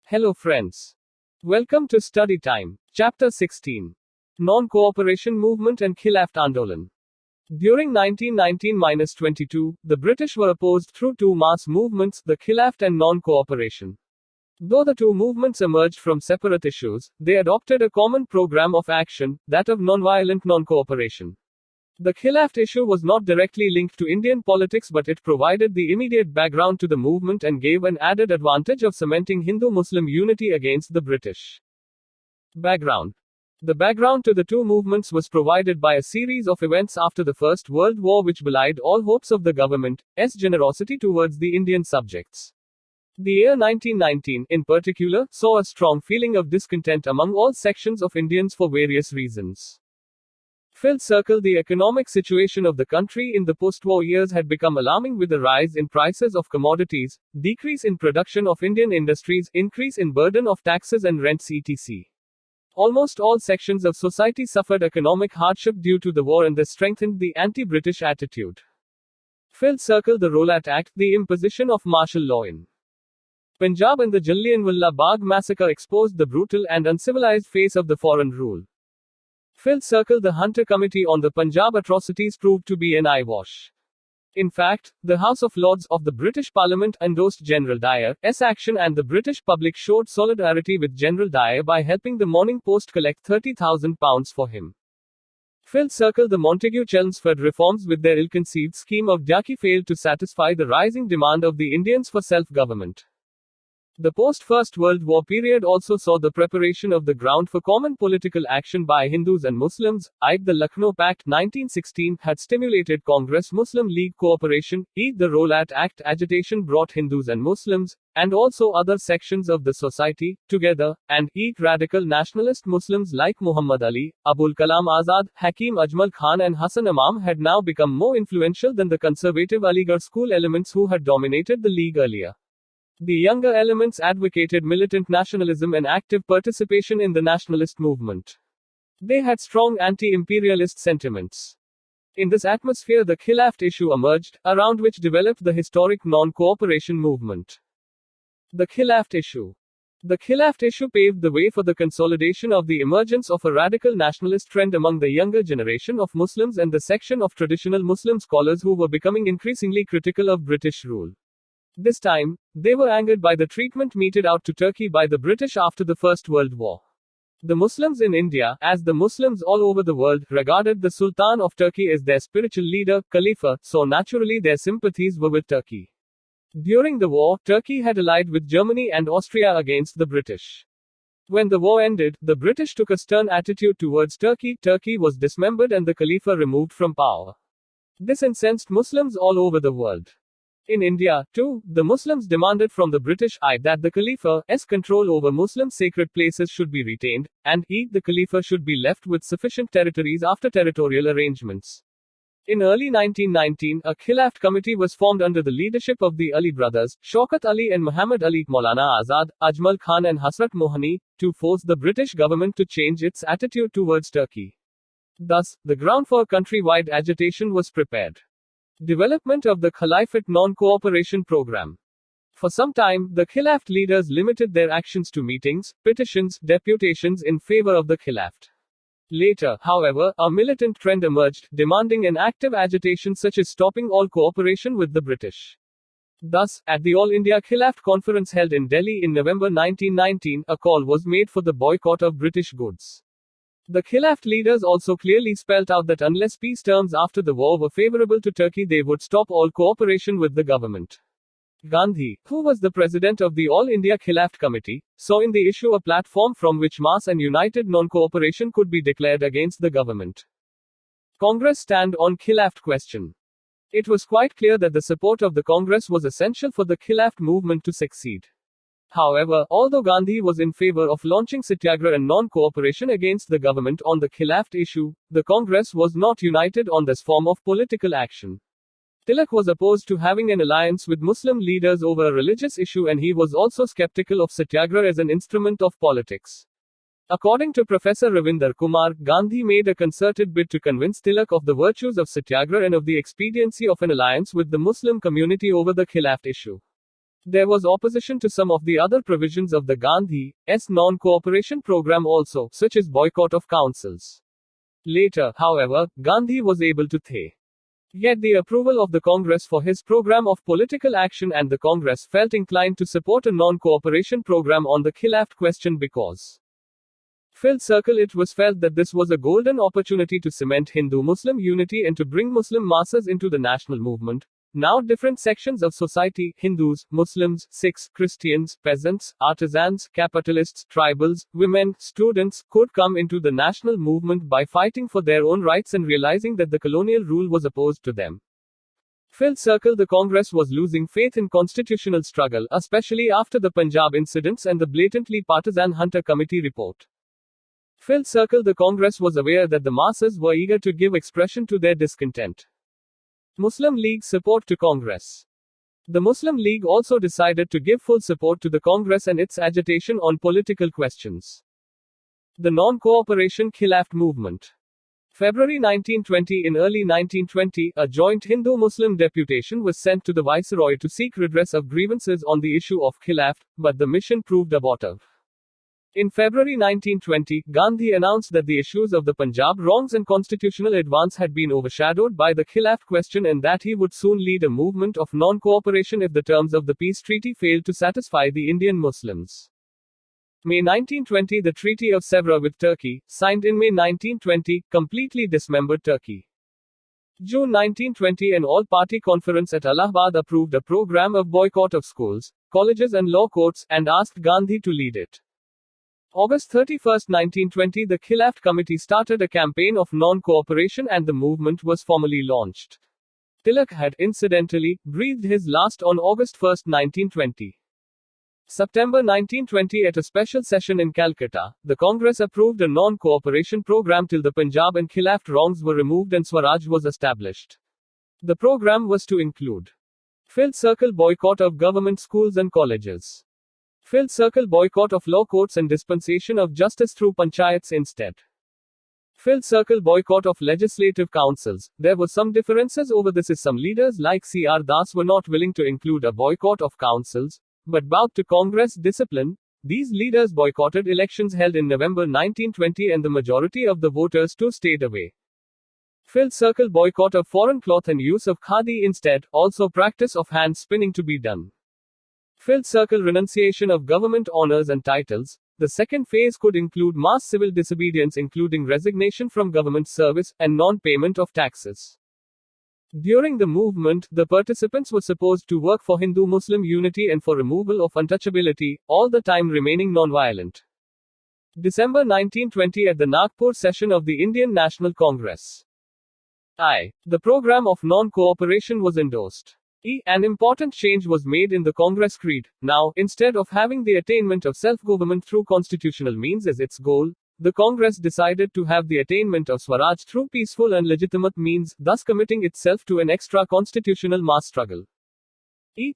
Hello friends. Welcome to Study Time. Chapter 16. Non-Cooperation Movement and Khilaft Aandolan. During 1919-22, the British were opposed through two mass movements, the Khilaft and non-cooperation. Though the two movements emerged from separate issues, they adopted a common program of action, that of non-violent non-cooperation. The Khilaft issue was not directly linked to Indian politics, but it provided the immediate background to the movement and gave an added advantage of cementing Hindu-Muslim unity against the British. Background. The background to the two movements was provided by a series of events after the First World War which belied all hopes of the government's generosity towards the Indian subjects. The year 1919, in particular, saw a strong feeling of discontent among all sections of Indians for various reasons. Fifth circle. The economic situation of the country in the post-war years had become alarming, with a rise in prices of commodities, decrease in production of Indian industries, increase in burden of taxes and rents etc. Almost all sections of society suffered economic hardship due to the war, and this strengthened the anti-British attitude. Fifth circle. The Rowlatt Act, the imposition of martial law in Punjab and the Jallianwala Bagh massacre exposed the brutal and uncivilized face of the foreign rule. Fifth circle. The Hunter Committee on the Punjab atrocities proved to be an eyewash. In fact, the House of Lords of the British Parliament endorsed General Dyer's action, and the British public showed solidarity with General Dyer by helping the Morning Post collect £30,000 for him. Fifth circle. The Montagu-Chelmsford reforms, with their ill-conceived scheme of Daki, failed to satisfy the rising demand of the Indians for self-government. The post-First World War period also saw the preparation of the ground for common political action by Hindus and Muslims. The Lucknow Pact 1916 had stimulated Congress-Muslim League cooperation. The Rowlatt Act agitation brought Hindus and Muslims, and also other sections of the society, together, and radical nationalist Muslims like Muhammad Ali, Abul Kalam Azad, Hakim Ajmal Khan and Hassan Imam had now become more influential than the conservative Aligarh school elements who had dominated the League earlier. The younger elements advocated militant nationalism and active participation in the nationalist movement. They had strong anti-imperialist sentiments. In this atmosphere, the Khilaft issue emerged, around which developed the historic non-cooperation movement. The Khilaft issue. The Khilaft issue paved the way for the consolidation of the emergence of a radical nationalist trend among the younger generation of Muslims and the section of traditional Muslim scholars who were becoming increasingly critical of British rule. This time, they were angered by the treatment meted out to Turkey by the British after the First World War. The Muslims in India, as the Muslims all over the world, regarded the Sultan of Turkey as their spiritual leader, Khalifa, so naturally their sympathies were with Turkey. During the war, Turkey had allied with Germany and Austria against the British. When the war ended, the British took a stern attitude towards Turkey. Turkey was dismembered and the Khalifa removed from power. This incensed Muslims all over the world. In India, too, the Muslims demanded from the British that the Khalifa's control over Muslim sacred places should be retained, and the Khalifa should be left with sufficient territories after territorial arrangements. In early 1919, a Khilaft committee was formed under the leadership of the Ali brothers, Shaukat Ali and Muhammad Ali, Maulana Azad, Ajmal Khan and Hasrat Mohani, to force the British government to change its attitude towards Turkey. Thus, the ground for countrywide agitation was prepared. Development of the Khalifa-Non-Cooperation program. For some time, the Khilaft leaders limited their actions to meetings, petitions, deputations in favor of the Khilaft. Later, however, a militant trend emerged, demanding an active agitation such as stopping all cooperation with the British. Thus, at the All India Khilaft Conference held in Delhi in November 1919, a call was made for the boycott of British goods. The Khilaft leaders also clearly spelt out that unless peace terms after the war were favorable to Turkey, they would stop all cooperation with the government. Gandhi, who was the president of the All India Khilaft Committee, saw in the issue a platform from which mass and united non-cooperation could be declared against the government. Congress stand on Khilaft question. It was quite clear that the support of the Congress was essential for the Khilaft movement to succeed. However, although Gandhi was in favor of launching satyagraha and non-cooperation against the government on the Khilaft issue, the Congress was not united on this form of political action. Tilak was opposed to having an alliance with Muslim leaders over a religious issue, and he was also skeptical of satyagraha as an instrument of politics. According to Professor Ravinder Kumar, Gandhi made a concerted bid to convince Tilak of the virtues of satyagraha and of the expediency of an alliance with the Muslim community over the Khilaft issue. There was opposition to some of the other provisions of the Gandhi's non-cooperation program also, such as boycott of councils. Later, however, Gandhi was able to get the approval of the Congress for his program of political action, and the Congress felt inclined to support a non-cooperation program on the Khilaft question because it was felt that this was a golden opportunity to cement Hindu-Muslim unity and to bring Muslim masses into the national movement. Now different sections of society, Hindus, Muslims, Sikhs, Christians, peasants, artisans, capitalists, tribals, women, students, could come into the national movement by fighting for their own rights and realizing that the colonial rule was opposed to them. The Congress was losing faith in constitutional struggle, especially after the Punjab incidents and the blatantly partisan Hunter Committee report. The Congress was aware that the masses were eager to give expression to their discontent. Muslim League support to Congress. The Muslim League also decided to give full support to the Congress and its agitation on political questions. The non-cooperation Khilaft movement. February 1920. In early 1920, a joint Hindu-Muslim deputation was sent to the Viceroy to seek redress of grievances on the issue of Khilaft, but the mission proved abortive. In February 1920, Gandhi announced that the issues of the Punjab wrongs and constitutional advance had been overshadowed by the Khilaft question and that he would soon lead a movement of non-cooperation if the terms of the peace treaty failed to satisfy the Indian Muslims. May 1920. The Treaty of Sevres with Turkey, signed in May 1920, completely dismembered Turkey. June 1920. An all-party conference at Allahabad approved a program of boycott of schools, colleges and law courts, and asked Gandhi to lead it. August 31, 1920, the Khilaft Committee started a campaign of non-cooperation and the movement was formally launched. Tilak had, incidentally, breathed his last on August 1, 1920. September 1920. At a special session in Calcutta, the Congress approved a non-cooperation program till the Punjab and Khilaft wrongs were removed and Swaraj was established. The program was to include boycott of government schools and colleges, boycott of law courts and dispensation of justice through panchayats instead. Boycott of legislative councils. There were some differences over this as some leaders like C.R. Das were not willing to include a boycott of councils, but bowed to Congress discipline. These leaders boycotted elections held in November 1920 and the majority of the voters too stayed away. Boycott of foreign cloth and use of khadi instead, also practice of hand spinning to be done. Renunciation of government honors and titles. The second phase could include mass civil disobedience including resignation from government service, and non-payment of taxes. During the movement, the participants were supposed to work for Hindu-Muslim unity and for removal of untouchability, all the time remaining non-violent. December 1920. At the Nagpur session of the Indian National Congress, the program of non-cooperation was endorsed. An important change was made in the Congress creed. Now, instead of having the attainment of self-government through constitutional means as its goal, the Congress decided to have the attainment of Swaraj through peaceful and legitimate means, thus committing itself to an extra-constitutional mass struggle.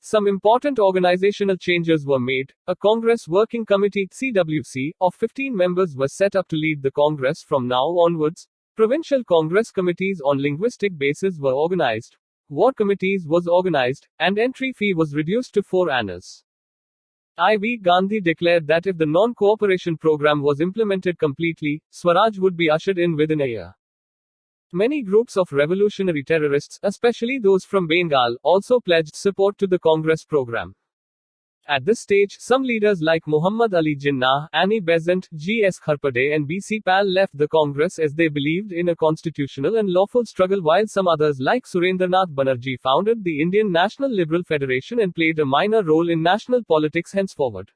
Some important organizational changes were made. A Congress Working Committee (CWC) of 15 members was set up to lead the Congress from now onwards. Provincial Congress committees on linguistic basis were organized. Ward committees was organized, and entry fee was reduced to 4 annas. IV Gandhi declared that if the non-cooperation program was implemented completely, Swaraj would be ushered in within a year. Many groups of revolutionary terrorists, especially those from Bengal, also pledged support to the Congress program. At this stage, some leaders like Muhammad Ali Jinnah, Annie Besant, G.S. Kharpade and B.C. Pal left the Congress as they believed in a constitutional and lawful struggle, while some others like Surendranath Banerjee founded the Indian National Liberal Federation and played a minor role in national politics henceforward.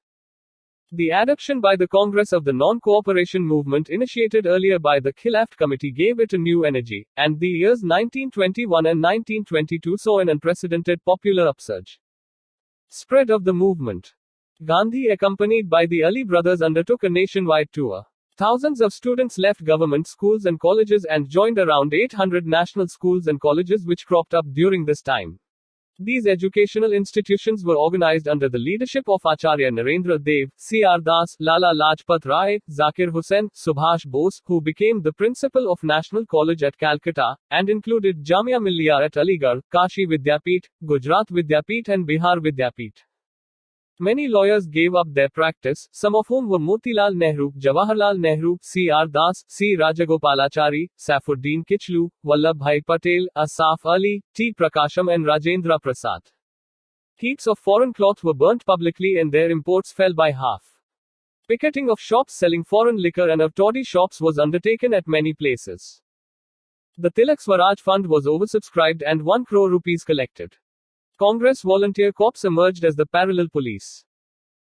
The adoption by the Congress of the non-cooperation movement initiated earlier by the Khilaft Committee gave it a new energy, and the years 1921 and 1922 saw an unprecedented popular upsurge. Spread of the movement. Gandhi, accompanied by the Ali brothers, undertook a nationwide tour. Thousands of students left government schools and colleges and joined around 800 national schools and colleges which cropped up during this time. These educational institutions were organized under the leadership of Acharya Narendra Dev, C.R. Das, Lala Lajpat Rai, Zakir Hussain, Subhash Bose, who became the principal of National College at Calcutta, and included Jamia Millia at Aligarh, Kashi Vidyapeeth, Gujarat Vidyapeeth and Bihar Vidyapeeth. Many lawyers gave up their practice, some of whom were Motilal Nehru, Jawaharlal Nehru, C.R. Das, C. Rajagopalachari, Saifuddin Kichlu, Vallabhbhai Patel, Asaf Ali, T. Prakasham and Rajendra Prasad. Heaps of foreign cloth were burnt publicly and their imports fell by half. Picketing of shops selling foreign liquor and of toddy shops was undertaken at many places. The Tilak Swaraj Fund was oversubscribed and 1 crore rupees collected. Congress Volunteer Corps emerged as the parallel police.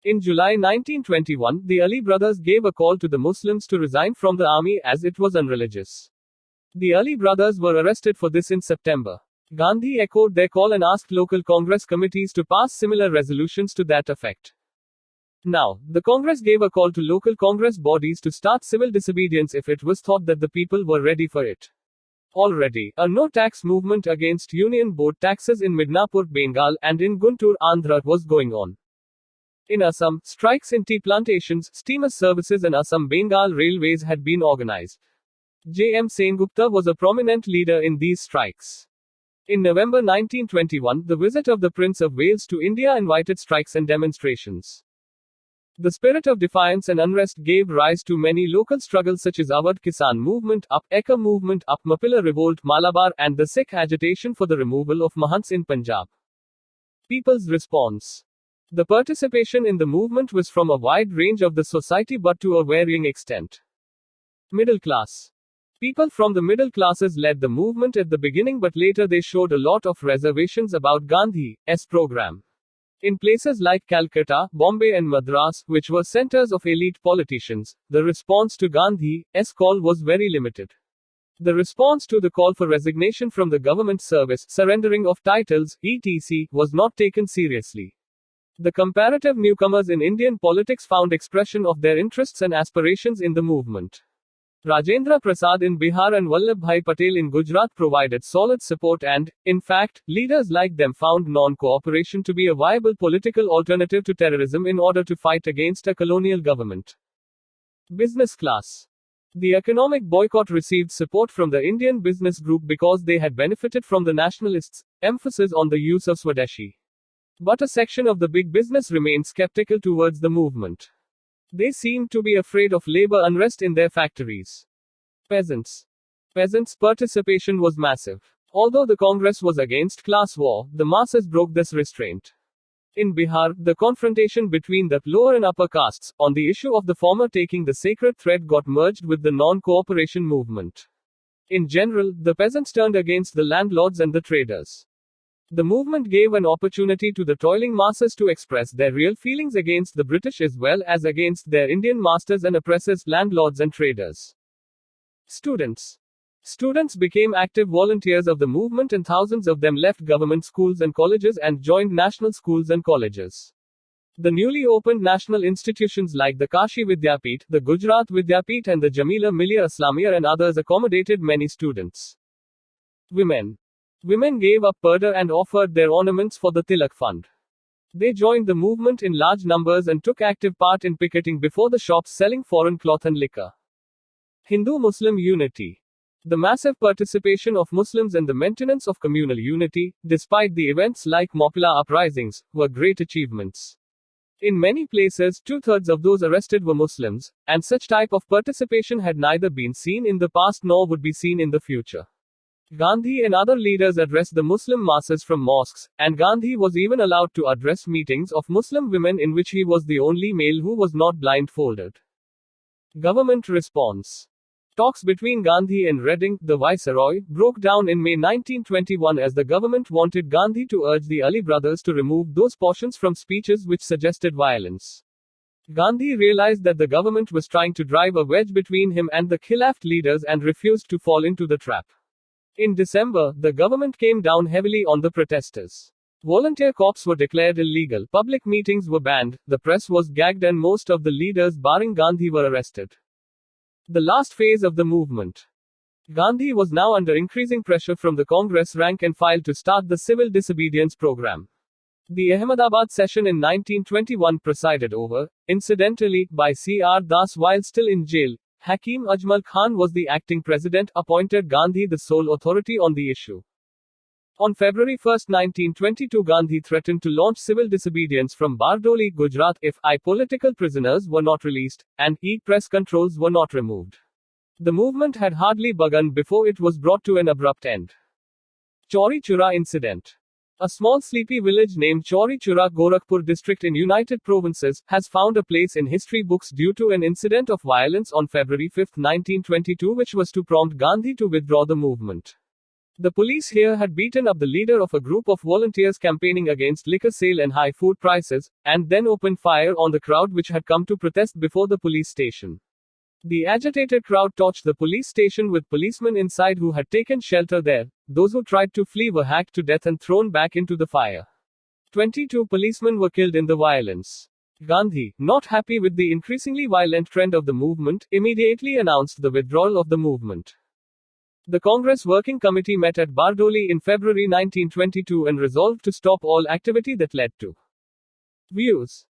In July 1921, the Ali brothers gave a call to the Muslims to resign from the army as it was unreligious. The Ali brothers were arrested for this in September. Gandhi echoed their call and asked local Congress committees to pass similar resolutions to that effect. Now, the Congress gave a call to local Congress bodies to start civil disobedience if it was thought that the people were ready for it. Already, a no-tax movement against Union Board taxes in Midnapur, Bengal, and in Guntur, Andhra, was going on. In Assam, strikes in tea plantations, steamer services and Assam Bengal railways had been organized. J.M. Sengupta was a prominent leader in these strikes. In November 1921, the visit of the Prince of Wales to India invited strikes and demonstrations. The spirit of defiance and unrest gave rise to many local struggles such as Awadh Kisan Movement, Up Ekka Movement, Up Mapilla Revolt, Malabar, and the Sikh agitation for the removal of Mahants in Punjab. People's response. The participation in the movement was from a wide range of the society but to a varying extent. Middle class. People from the middle classes led the movement at the beginning but later they showed a lot of reservations about Gandhi's program. In places like Calcutta, Bombay and Madras, which were centers of elite politicians, the response to Gandhi's call was very limited. The response to the call for resignation from the government service, surrendering of titles, etc., was not taken seriously. The comparative newcomers in Indian politics found expression of their interests and aspirations in the movement. Rajendra Prasad in Bihar and Vallabhbhai Patel in Gujarat provided solid support and, in fact, leaders like them found non-cooperation to be a viable political alternative to terrorism in order to fight against a colonial government. Business class. The economic boycott received support from the Indian business group because they had benefited from the nationalists' emphasis on the use of Swadeshi. But a section of the big business remained skeptical towards the movement. They seemed to be afraid of labor unrest in their factories. Peasants. Peasants' participation was massive. Although the Congress was against class war, the masses broke this restraint. In Bihar, the confrontation between the lower and upper castes, on the issue of the former taking the sacred thread, got merged with the non-cooperation movement. In general, the peasants turned against the landlords and the traders. The movement gave an opportunity to the toiling masses to express their real feelings against the British as well as against their Indian masters and oppressors, landlords and traders. Students. Students became active volunteers of the movement and thousands of them left government schools and colleges and joined national schools and colleges. The newly opened national institutions like the Kashi Vidyapeeth, the Gujarat Vidyapeeth and the Jamila Millia Islamia and others accommodated many students. Women. Women gave up purdah and offered their ornaments for the Tilak Fund. They joined the movement in large numbers and took active part in picketing before the shops selling foreign cloth and liquor. Hindu-Muslim unity. The massive participation of Muslims and the maintenance of communal unity, despite the events like Mopila uprisings, were great achievements. In many places, 2/3 of those arrested were Muslims, and such type of participation had neither been seen in the past nor would be seen in the future. Gandhi and other leaders addressed the Muslim masses from mosques, and Gandhi was even allowed to address meetings of Muslim women in which he was the only male who was not blindfolded. Government response. Talks between Gandhi and Redding, the viceroy, broke down in May 1921 as the government wanted Gandhi to urge the Ali brothers to remove those portions from speeches which suggested violence. Gandhi realized that the government was trying to drive a wedge between him and the Khilaft leaders and refused to fall into the trap. In December, the government came down heavily on the protesters. Volunteer corps were declared illegal, public meetings were banned, the press was gagged and most of the leaders barring Gandhi were arrested. The last phase of the movement. Gandhi was now under increasing pressure from the Congress rank and file to start the civil disobedience program. The Ahmedabad session in 1921 presided over, incidentally, by C.R. Das while still in jail. Hakim Ajmal Khan was the acting president, appointed Gandhi the sole authority on the issue. On February 1, 1922, Gandhi threatened to launch civil disobedience from Bardoli, Gujarat, if political prisoners were not released, and press controls were not removed. The movement had hardly begun before it was brought to an abrupt end. Chorichura Incident. A small sleepy village named Chorichura, Gorakhpur district in United Provinces, has found a place in history books due to an incident of violence on February 5, 1922, which was to prompt Gandhi to withdraw the movement. The police here had beaten up the leader of a group of volunteers campaigning against liquor sale and high food prices, and then opened fire on the crowd which had come to protest before the police station. The agitated crowd torched the police station with policemen inside who had taken shelter there. Those who tried to flee were hacked to death and thrown back into the fire. 22 policemen were killed in the violence. Gandhi, not happy with the increasingly violent trend of the movement, immediately announced the withdrawal of the movement. The Congress Working Committee met at Bardoli in February 1922 and resolved to stop all activity that led to views.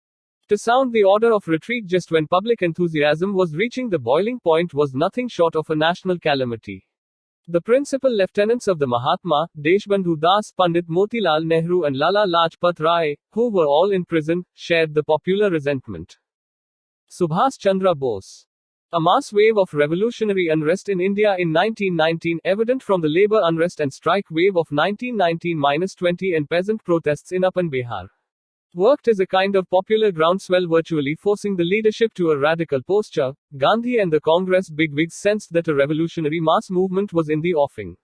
To sound the order of retreat just when public enthusiasm was reaching the boiling point was nothing short of a national calamity. The principal lieutenants of the Mahatma, Deshbandhu Das, Pandit Motilal Nehru and Lala Lajpat Rai, who were all in prison, shared the popular resentment. Subhas Chandra Bose. A mass wave of revolutionary unrest in India in 1919, evident from the labor unrest and strike wave of 1919-20 and peasant protests in Upper Bihar, worked as a kind of popular groundswell, virtually forcing the leadership to a radical posture. Gandhi and the Congress bigwigs sensed that a revolutionary mass movement was in the offing.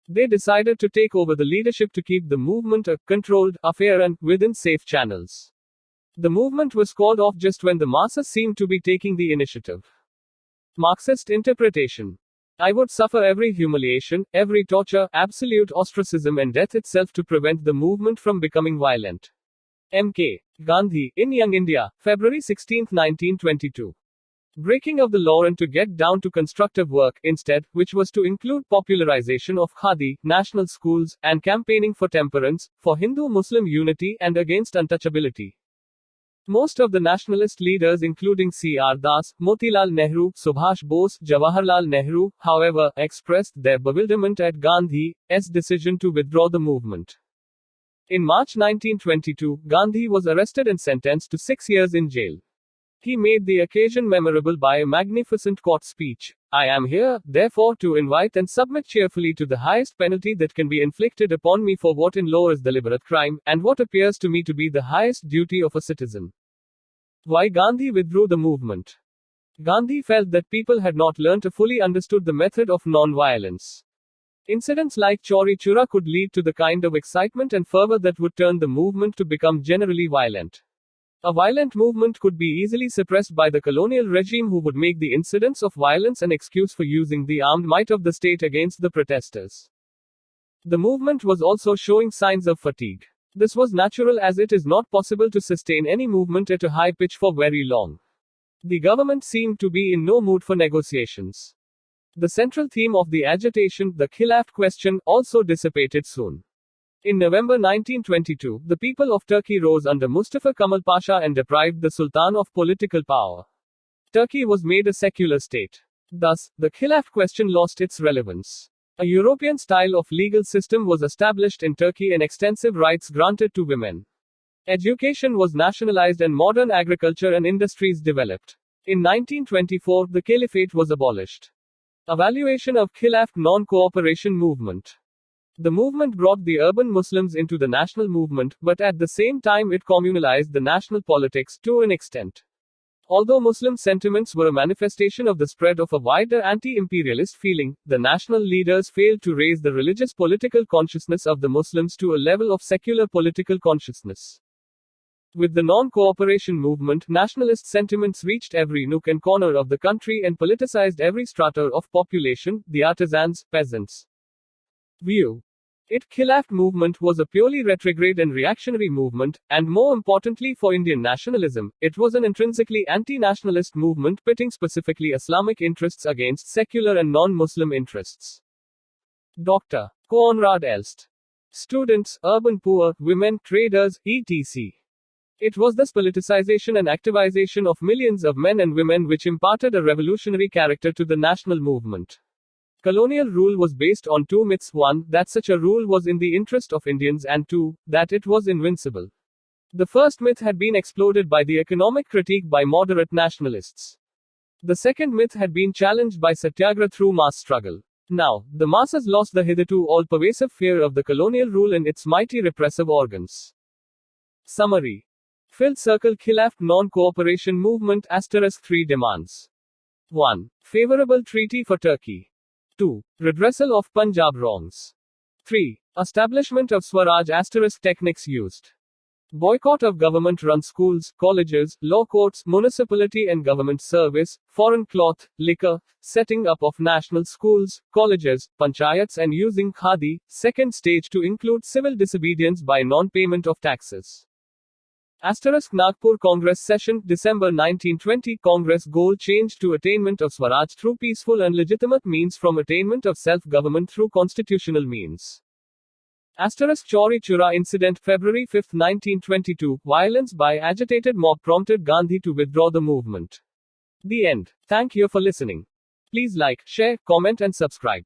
They decided to take over the leadership to keep the movement a controlled affair and within safe channels. The movement was called off just when the masses seemed to be taking the initiative. Marxist interpretation. I would suffer every humiliation, every torture, absolute ostracism and death itself to prevent the movement from becoming violent. M.K. Gandhi, in Young India, February 16, 1922. Breaking of the law and to get down to constructive work, instead, which was to include popularization of Khadi, national schools, and campaigning for temperance, for Hindu-Muslim unity and against untouchability. Most of the nationalist leaders including C.R. Das, Motilal Nehru, Subhash Bose, Jawaharlal Nehru, however, expressed their bewilderment at Gandhi's decision to withdraw the movement. In March 1922, Gandhi was arrested and sentenced to 6 years in jail. He made the occasion memorable by a magnificent court speech. I am here, therefore, to invite and submit cheerfully to the highest penalty that can be inflicted upon me for what in law is deliberate crime, and what appears to me to be the highest duty of a citizen. Why Gandhi withdrew the movement? Gandhi felt that people had not learnt or fully understood the method of non-violence. Incidents like Chorichura could lead to the kind of excitement and fervor that would turn the movement to become generally violent. A violent movement could be easily suppressed by the colonial regime, who would make the incidents of violence an excuse for using the armed might of the state against the protesters. The movement was also showing signs of fatigue. This was natural, as it is not possible to sustain any movement at a high pitch for very long. The government seemed to be in no mood for negotiations. The central theme of the agitation, the Khilaft question, also dissipated soon. In November 1922, the people of Turkey rose under Mustafa Kemal Pasha and deprived the Sultan of political power. Turkey was made a secular state. Thus, the Khilaft question lost its relevance. A European style of legal system was established in Turkey and extensive rights granted to women. Education was nationalized and modern agriculture and industries developed. In 1924, the Caliphate was abolished. Evaluation of Khilaft-Non-Cooperation movement. The movement brought the urban Muslims into the national movement, but at the same time it communalized the national politics to an extent. Although Muslim sentiments were a manifestation of the spread of a wider anti-imperialist feeling, the national leaders failed to raise the religious political consciousness of the Muslims to a level of secular political consciousness. With the non-cooperation movement, nationalist sentiments reached every nook and corner of the country and politicized every strata of population, the artisans, peasants. View. Khilaft movement was a purely retrograde and reactionary movement, and more importantly for Indian nationalism, it was an intrinsically anti-nationalist movement pitting specifically Islamic interests against secular and non-Muslim interests. Dr. Konrad Elst. Students, urban poor, women, traders, etc. It was this politicization and activization of millions of men and women which imparted a revolutionary character to the national movement. Colonial rule was based on two myths: one, that such a rule was in the interest of Indians, and two, that it was invincible. The first myth had been exploded by the economic critique by moderate nationalists. The second myth had been challenged by satyagraha through mass struggle. Now, the masses lost the hitherto all-pervasive fear of the colonial rule in its mighty repressive organs. Summary. Filled circle Khilaft-Non-Cooperation movement * 3 demands. 1. Favorable treaty for Turkey. 2. Redressal of Punjab wrongs. 3. Establishment of Swaraj * techniques used. Boycott of government-run schools, colleges, law courts, municipality and government service, foreign cloth, liquor, setting up of national schools, colleges, panchayats and using khadi. Second stage to include civil disobedience by non-payment of taxes. Nagpur Congress Session, December 1920. Congress goal changed to attainment of Swaraj through peaceful and legitimate means from attainment of self-government through constitutional means. Chorichura Incident, February 5, 1922. Violence by agitated mob prompted Gandhi to withdraw the movement. The end. Thank you for listening. Please like, share, comment and subscribe.